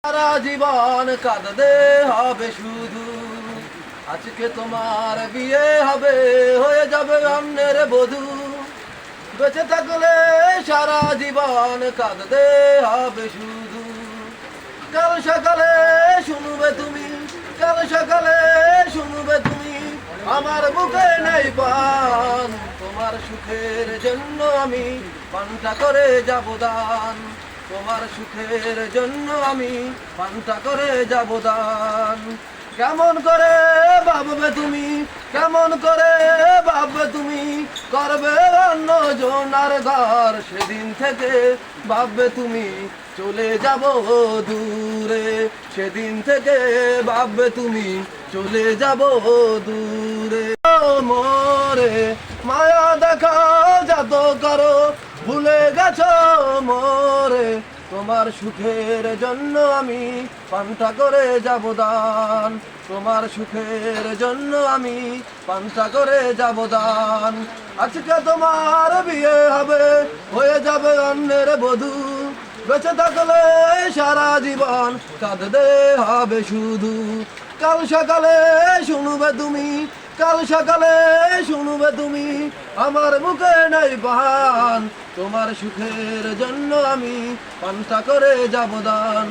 সারা জীবন কাঁদতে হবে শুধু, আজকে তোমার বিয়ে হবে, হয়ে যাবে অন্যের বধূ। বেঁচে থাকলে সারা জীবন কাঁদতে হবে শুধু, কাল সকালে শুনবে তুমি, কাল সকালে শুনবে তুমি, আমার বুকে নেই পান, তোমার সুখের জন্য আমি পান্তা করে যাব দান। তোমার সুখের জন্য আমি পান্তা করে যাব দান। কেমন করে ভাববে তুমি, কেমন করে ভাববে তুমি, করবে অন্য জনার ঘর, সেদিন থেকে ভাববে তুমি চলে যাব দূরে, সেদিন থেকে ভাববে তুমি চলে যাব দূরে। মোরে মায়া দেখা যত করো, ভুলে গেছো মোরে, তোমার সুখের জন্য আমি পান্তা করে যাব দান। তোমার সুখের জন্য আমি পান্তা করে যাব দান। আজকে তোমার বিয়ে হবে, হয়ে যাবে অন্যের বধূ। বেঁচে থাকলে সারা জীবন কাঁদতে হবে শুধু, কাল সকালে শুনবে তুমি, কাল সকালে শুনবে তুমি, আমার মুখে নাই পান, তোমার সুখের জন্য আমি পান্তা করে যাব দান।